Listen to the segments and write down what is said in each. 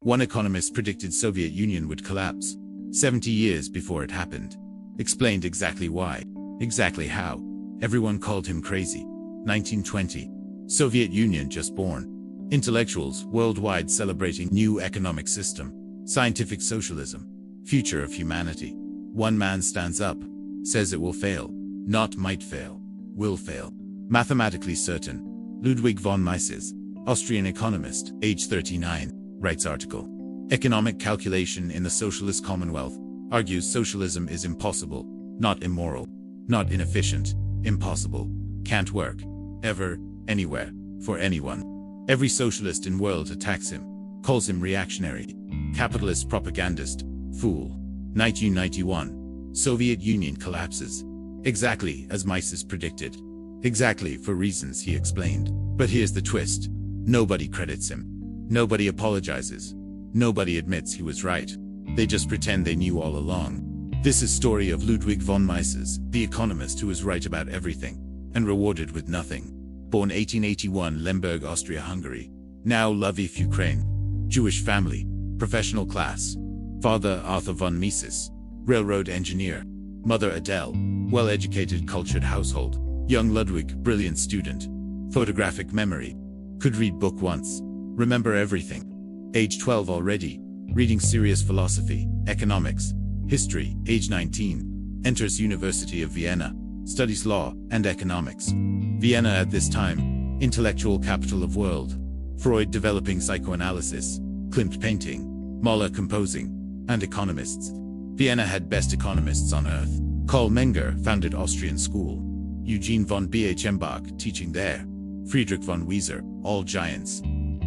One economist predicted Soviet Union would collapse 70 years before it happened. Explained exactly why, exactly how. Everyone called him crazy. 1920. Soviet Union just born. Intellectuals worldwide celebrating new economic system. Scientific socialism. Future of humanity. One man stands up, says it will fail. Not might fail. Will fail. Mathematically certain. Ludwig von Mises, Austrian economist, age 39, writes article. Economic calculation in the socialist commonwealth argues socialism is impossible, not immoral, not inefficient, impossible, can't work, ever, anywhere, for anyone. Every socialist in world attacks him, calls him reactionary, capitalist propagandist, fool. 1991. Soviet Union collapses. Exactly as Mises predicted. Exactly for reasons he explained. But here's the twist. Nobody credits him. Nobody apologizes. Nobody admits he was right. They just pretend they knew all along. This is story of Ludwig von Mises, the economist who was right about everything, and rewarded with nothing. Born 1881, Lemberg, Austria-Hungary. Now Lviv, Ukraine. Jewish family. Professional class. Father Arthur von Mises. Railroad engineer. Mother Adele. Well-educated, cultured household. Young Ludwig, brilliant student. Photographic memory. Could read book once. Remember everything. Age 12 already. Reading serious philosophy, economics, history. Age 19. Enters University of Vienna. Studies law and economics. Vienna at this time. Intellectual capital of world. Freud developing psychoanalysis. Klimt painting. Mahler composing. And economists. Vienna had best economists on earth. Karl Menger founded Austrian school. Eugene von Bohm-bawerk teaching there. Friedrich von Wieser, all giants.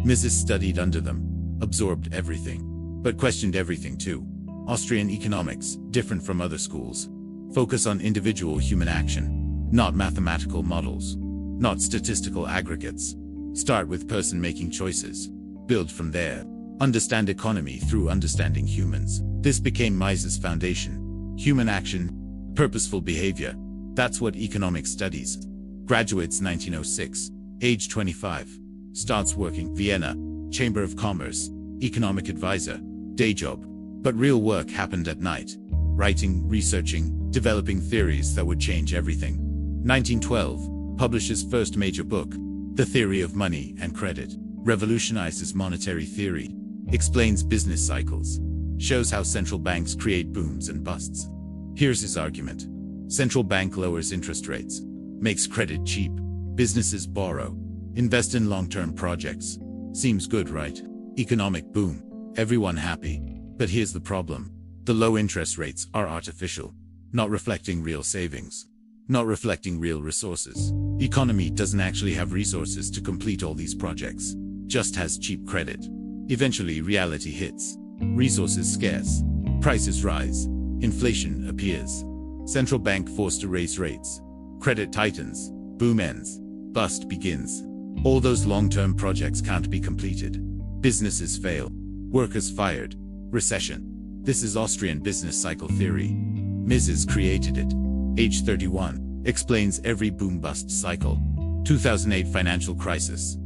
Mises studied under them, absorbed everything, but questioned everything too. Austrian economics, different from other schools. Focus on individual human action, not mathematical models, not statistical aggregates. Start with person making choices. Build from there. Understand economy through understanding humans. This became Mises' foundation. Human action, purposeful behavior. That's what economics studies. Graduates 1906, age 25. Starts working Vienna, Chamber of Commerce, economic advisor, day job. But real work happened at night. Writing, researching, developing theories that would change everything. 1912, publishes first major book, The Theory of Money and Credit. Revolutionizes monetary theory. Explains business cycles. Shows how central banks create booms and busts. Here's his argument. Central bank lowers interest rates, makes credit cheap, businesses borrow, invest in long-term projects. Seems good, right? Economic boom, everyone happy. But here's the problem. The low interest rates are artificial, not reflecting real savings, not reflecting real resources. Economy doesn't actually have resources to complete all these projects, just has cheap credit. Eventually reality hits, resources scarce, prices rise, inflation appears. Central bank forced to raise rates. Credit tightens. Boom ends. Bust begins. All those long-term projects can't be completed. Businesses fail. Workers fired. Recession. This is Austrian business cycle theory. Mises created it. Age 31. Explains every boom-bust cycle. 2008 financial crisis.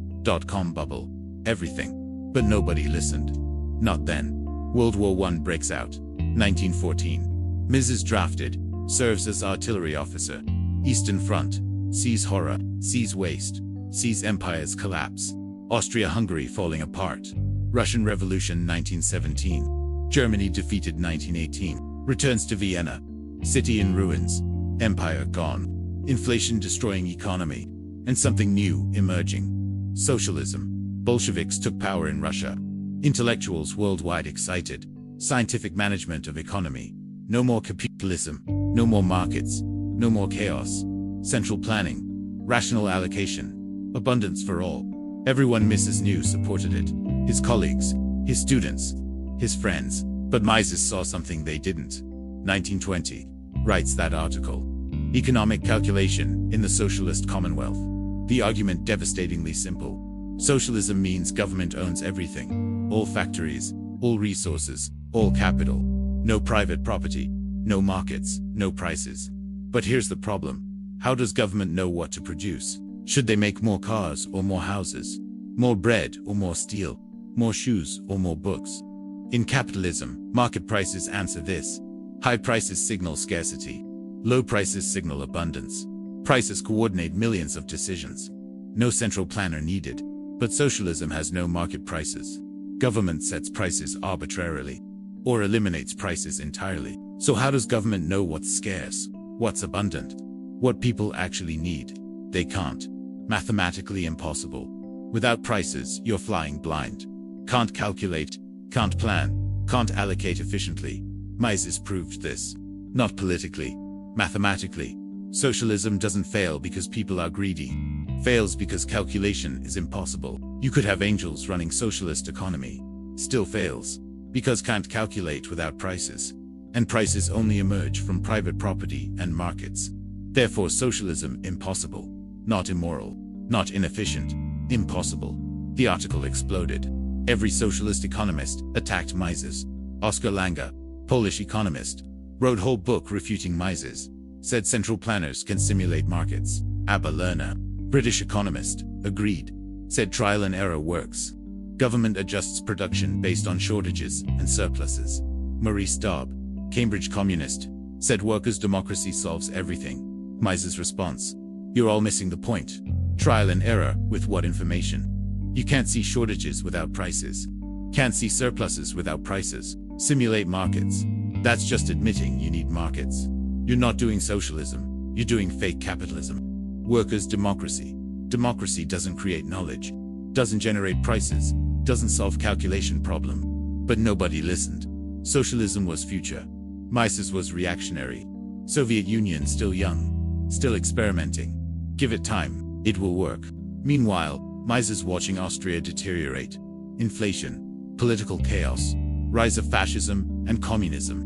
.com bubble. Everything. But nobody listened. Not then. World War I breaks out. 1914. Mises drafted. Serves as artillery officer. Eastern Front. Sees horror. Sees waste. Sees empires collapse. Austria-Hungary falling apart. Russian Revolution 1917. Germany defeated 1918. Returns to Vienna. City in ruins. Empire gone. Inflation destroying economy. And something new emerging. Socialism. Bolsheviks took power in Russia. Intellectuals worldwide excited. Scientific management of economy. No more capitalism. No more markets. No more chaos. Central planning. Rational allocation. Abundance for all. Everyone Mises knew supported it. His colleagues. His students. His friends. But Mises saw something they didn't. 1920. Writes that article. Economic calculation in the socialist commonwealth. The argument devastatingly simple. Socialism means government owns everything. All factories. All resources. All capital. No private property. No markets. No prices. But here's the problem. How does government know what to produce? Should they make more cars or more houses? More bread or more steel? more shoes, or more books? In capitalism, market prices answer this. High prices signal scarcity. Low prices signal abundance. Prices coordinate millions of decisions. No central planner needed. But socialism has no market prices. Government sets prices arbitrarily, or eliminates prices entirely. So how does government know what's scarce, what's abundant, what people actually need? They can't. Mathematically impossible. Without prices, you're flying blind. Can't calculate, can't plan, can't allocate efficiently. Mises proved this. Not politically, mathematically. Socialism doesn't fail because people are greedy. Fails because calculation is impossible. You could have angels running socialist economy. Still fails. Because can't calculate without prices. And prices only emerge from private property and markets. Therefore socialism impossible. Not immoral. Not inefficient. Impossible. The article exploded. Every socialist economist attacked Mises. Oskar Lange, Polish economist, wrote whole book refuting Mises. Said central planners can simulate markets. Abba Lerner, British economist, agreed. Said trial and error works. Government adjusts production based on shortages and surpluses. Maurice Daub, Cambridge communist, said workers' democracy solves everything. Mises' response: you're all missing the point. Trial and error with what information? You can't see shortages without prices. Can't see surpluses without prices. Simulate markets. That's just admitting you need markets. You're not doing socialism. You're doing fake capitalism. Workers' democracy. Democracy doesn't create knowledge, doesn't generate prices, doesn't solve calculation problem. But nobody listened. Socialism was future. Mises was reactionary. Soviet Union still young, still experimenting. Give it time, it will work. Meanwhile, Mises watching Austria deteriorate. Inflation, political chaos, rise of fascism and communism.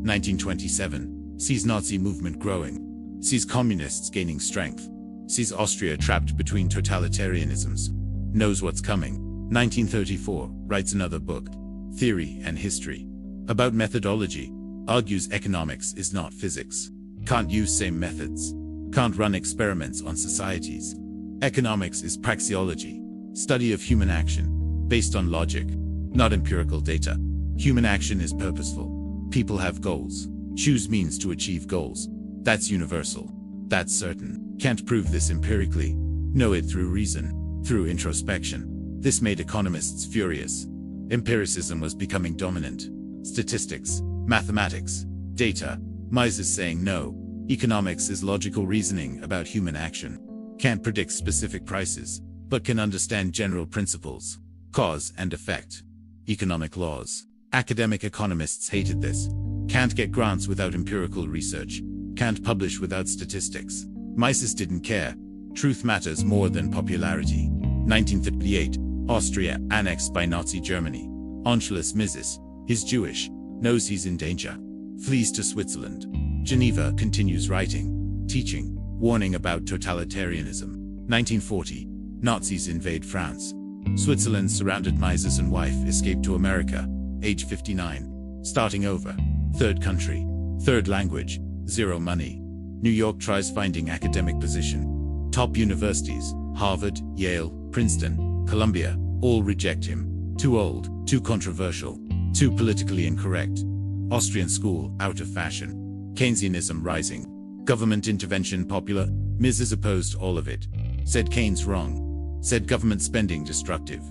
1927, sees Nazi movement growing, sees communists gaining strength, sees Austria trapped between totalitarianisms, knows what's coming. 1934, writes another book, Theory and History, about methodology, argues economics is not physics, can't use same methods, can't run experiments on societies. Economics is praxeology, study of human action, based on logic, not empirical data. Human action is purposeful. People have goals, choose means to achieve goals. That's universal. That's certain. Can't prove this empirically. Know it through reason, through introspection. This made economists furious. Empiricism was becoming dominant. Statistics, mathematics, data. Mises saying no. Economics is logical reasoning about human action. Can't predict specific prices, but can understand general principles, cause and effect. Economic laws. Academic economists hated this. Can't get grants without empirical research. Can't publish without statistics. Mises didn't care. Truth matters more than popularity. 1938, Austria annexed by Nazi Germany. Anschluss Mises, he's Jewish, knows he's in danger. Flees to Switzerland. Geneva continues writing, teaching, warning about totalitarianism. 1940, Nazis invade France. Switzerland surrounded. Mises and wife escaped to America, age 59. Starting over. Third country. Third language. Zero money. New York tries finding academic position. Top universities, Harvard, Yale, Princeton, Columbia, all reject him. Too old, too controversial, too politically incorrect. Austrian school, out of fashion. Keynesianism rising. Government intervention popular. Mises opposed all of it. Said Keynes wrong. Said government spending destructive.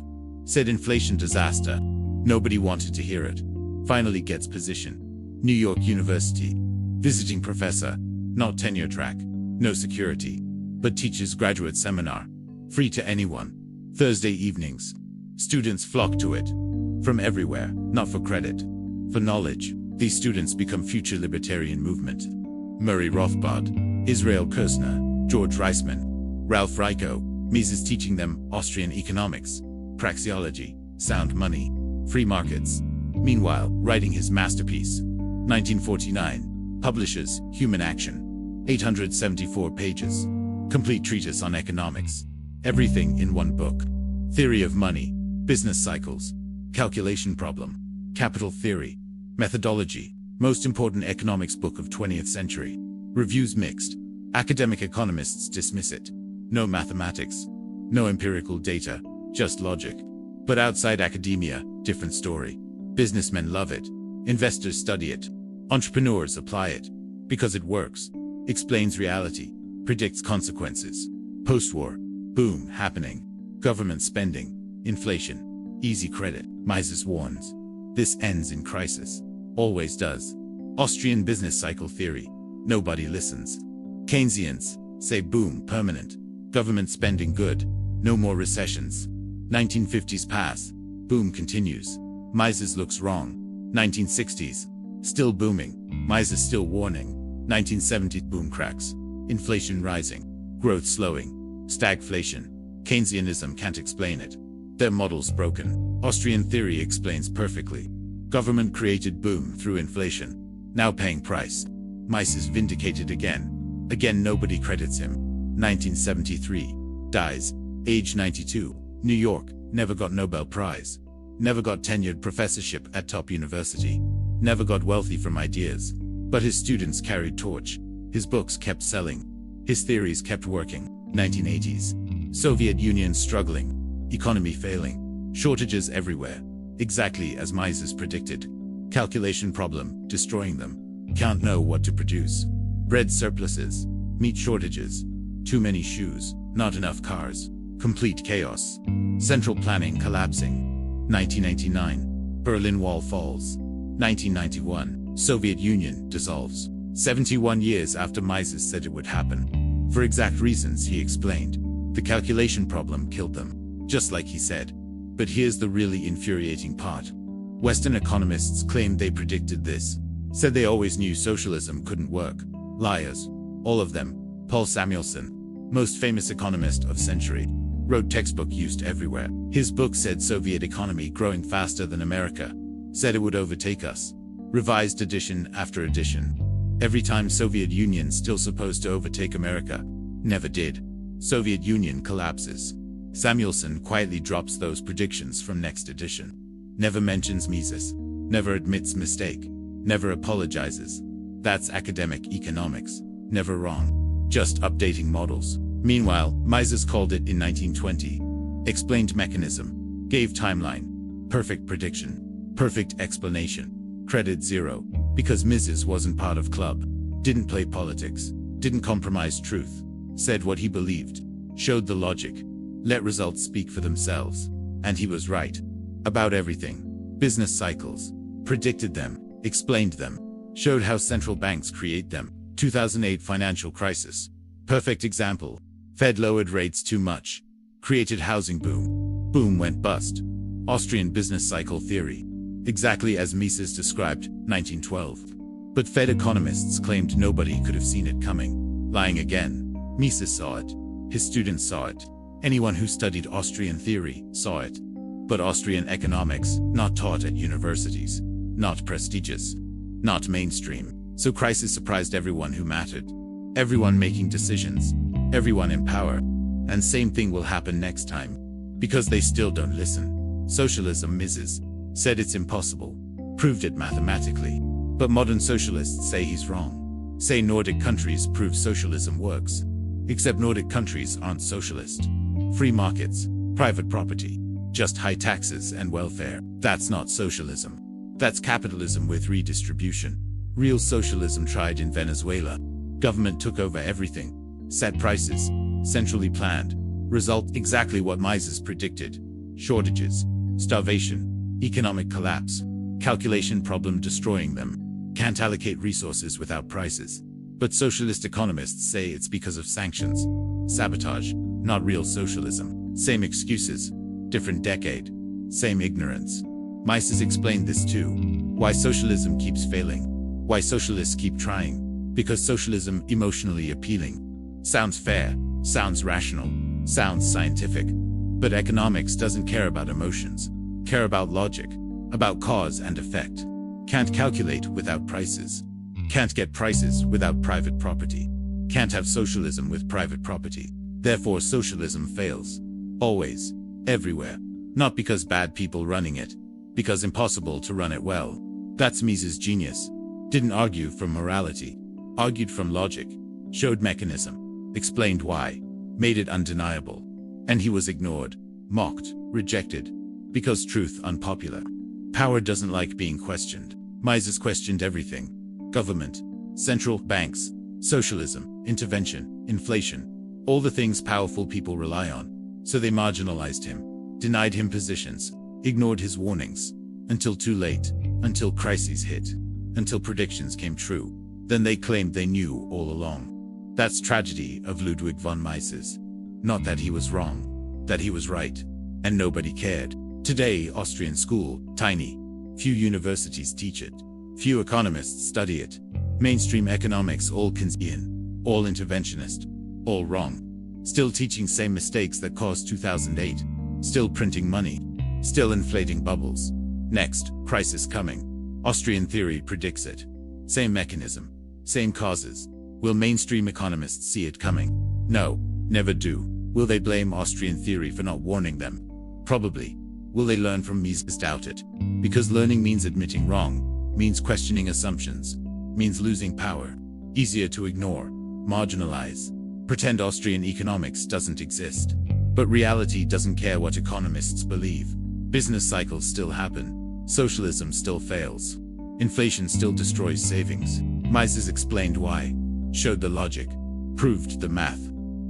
Said inflation disaster. Nobody wanted to hear it. Finally gets position. New York University. Visiting professor. Not tenure track. No security. But teaches graduate seminar. Free to anyone. Thursday evenings. Students flock to it. From everywhere. Not for credit. For knowledge. These students become future libertarian movement. Murray Rothbard. Israel Kirzner. George Reisman. Ralph Ryko. Mises teaching them Austrian economics. Praxeology. Sound money. Free markets. Meanwhile, writing his masterpiece. 1949. Publishes Human Action. 874 pages. Complete treatise on economics. Everything in one book. Theory of money. Business cycles. Calculation problem. Capital theory. Methodology. Most important economics book of 20th century. Reviews mixed. Academic economists dismiss it. No mathematics. No empirical data. Just logic. But outside academia, different story. Businessmen love it. Investors study it. Entrepreneurs apply it. Because it works. Explains reality. Predicts consequences. Post-war. Boom happening. Government spending. Inflation. Easy credit. Mises warns. This ends in crisis. Always does. Austrian business cycle theory. Nobody listens. Keynesians say boom permanent. Government spending good. No more recessions. 1950s pass. Boom continues. Mises looks wrong. 1960s. Still booming. Mises still warning. 1970s boom cracks. Inflation rising. Growth slowing. Stagflation. Keynesianism can't explain it. Their model's broken. Austrian theory explains perfectly. Government created boom through inflation. Now paying price. Mises vindicated again. Again nobody credits him. 1973. Dies. Age 92. New York. Never got Nobel Prize. Never got tenured professorship at top university. Never got wealthy from ideas. But his students carried torch. His books kept selling. His theories kept working. 1980s. Soviet Union struggling. Economy failing. Shortages everywhere. Exactly as Mises predicted. Calculation problem, destroying them. Can't know what to produce. Bread surpluses. Meat shortages. Too many shoes. Not enough cars. Complete chaos. Central planning collapsing. 1989. Berlin Wall falls. 1991. Soviet Union dissolves. 71 years after Mises said it would happen. For exact reasons he explained. The calculation problem killed them. Just like he said. But here's the really infuriating part. Western economists claimed they predicted this. Said they always knew socialism couldn't work. Liars. All of them. Paul Samuelson, most famous economist of century, wrote textbook used everywhere. His book said Soviet economy growing faster than America. Said it would overtake us. Revised edition after edition. Every time Soviet Union still supposed to overtake America. Never did. Soviet Union collapses. Samuelson quietly drops those predictions from next edition. Never mentions Mises. Never admits mistake. Never apologizes. That's academic economics. Never wrong. Just updating models. Meanwhile, Mises called it in 1920. Explained mechanism. Gave timeline. Perfect prediction. Perfect explanation. Credit zero. Because Mises wasn't part of club. Didn't play politics. Didn't compromise truth. Said what he believed. Showed the logic. Let results speak for themselves. And he was right. About everything. Business cycles. Predicted them. Explained them. Showed how central banks create them. 2008 financial crisis. Perfect example. Fed lowered rates too much. Created housing boom. Boom went bust. Austrian business cycle theory. Exactly as Mises described, 1912. But Fed economists claimed nobody could have seen it coming. Lying again. Mises saw it. His students saw it. Anyone who studied Austrian theory saw it. But Austrian economics, not taught at universities. Not prestigious. Not mainstream. So crisis surprised everyone who mattered. Everyone making decisions. Everyone in power. And same thing will happen next time. Because they still don't listen. Socialism, Mises said it's impossible. Proved it mathematically. But modern socialists say he's wrong. Say Nordic countries prove socialism works. Except Nordic countries aren't socialist. Free markets. Private property. Just high taxes and welfare. That's not socialism. That's capitalism with redistribution. Real socialism tried in Venezuela. Government took over everything. Set prices. Centrally planned. Result exactly what Mises predicted. Shortages. Starvation. Economic collapse. Calculation problem destroying them. Can't allocate resources without prices. But socialist economists say it's because of sanctions. Sabotage. Not real socialism. Same excuses. Different decade. Same ignorance. Mises explained this too. Why socialism keeps failing. Why socialists keep trying. Because socialism emotionally appealing. Sounds fair. Sounds rational. Sounds scientific. But economics doesn't care about emotions. Care about logic. About cause and effect. Can't calculate without prices. Can't get prices without private property. Can't have socialism with private property. Therefore socialism fails. Always. Everywhere. Not because bad people running it. Because impossible to run it well. That's Mises' genius. Didn't argue from morality. Argued from logic. Showed mechanism. Explained why. Made it undeniable. And he was ignored. Mocked. Rejected. Because truth unpopular. Power doesn't like being questioned. Mises questioned everything. Government, central banks, socialism, intervention, inflation, all the things powerful people rely on. So they marginalized him, denied him positions, ignored his warnings, until too late, until crises hit, until predictions came true. Then they claimed they knew all along. That's tragedy of Ludwig von Mises. Not that he was wrong, that he was right, and nobody cared. Today, Austrian school, tiny. Few universities teach it. Few economists study it. Mainstream economics all Keynesian, all interventionist, all wrong. Still teaching same mistakes that caused 2008. Still printing money. Still inflating bubbles. Next, crisis coming. Austrian theory predicts it. Same mechanism. Same causes. Will mainstream economists see it coming? No, never do. Will they blame Austrian theory for not warning them? Probably. Will they learn from Mises? Doubt it. Because learning means admitting wrong, means questioning assumptions, means losing power. Easier to ignore, marginalize, pretend Austrian economics doesn't exist. But reality doesn't care what economists believe. Business cycles still happen. Socialism still fails. Inflation still destroys savings. Mises explained why, showed the logic, proved the math.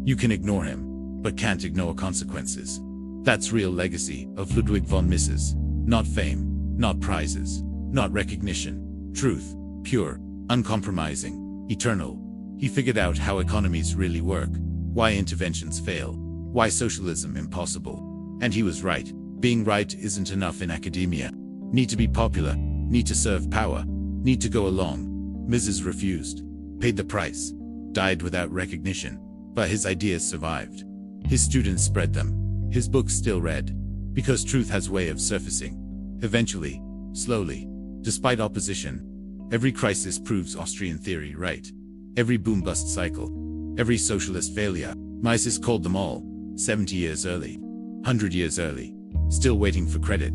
You can ignore him, but can't ignore consequences. That's real legacy of Ludwig von Mises. Not fame, not prizes, not recognition. Truth, pure, uncompromising, eternal. He figured out how economies really work, why interventions fail, why socialism impossible. And he was right. Being right isn't enough in academia. Need to be popular, need to serve power, need to go along. Mises refused, paid the price, died without recognition, but his ideas survived. His students spread them. His books still read, because truth has a way of surfacing. Eventually, slowly, despite opposition, every crisis proves Austrian theory right. Every boom-bust cycle, every socialist failure, Mises called them all, 70 years early, 100 years early, still waiting for credit.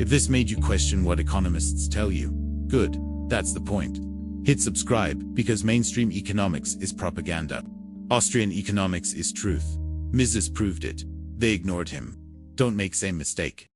If this made you question what economists tell you, good, that's the point. Hit subscribe, because mainstream economics is propaganda. Austrian economics is truth. Mises proved it. They ignored him. Don't make same mistake.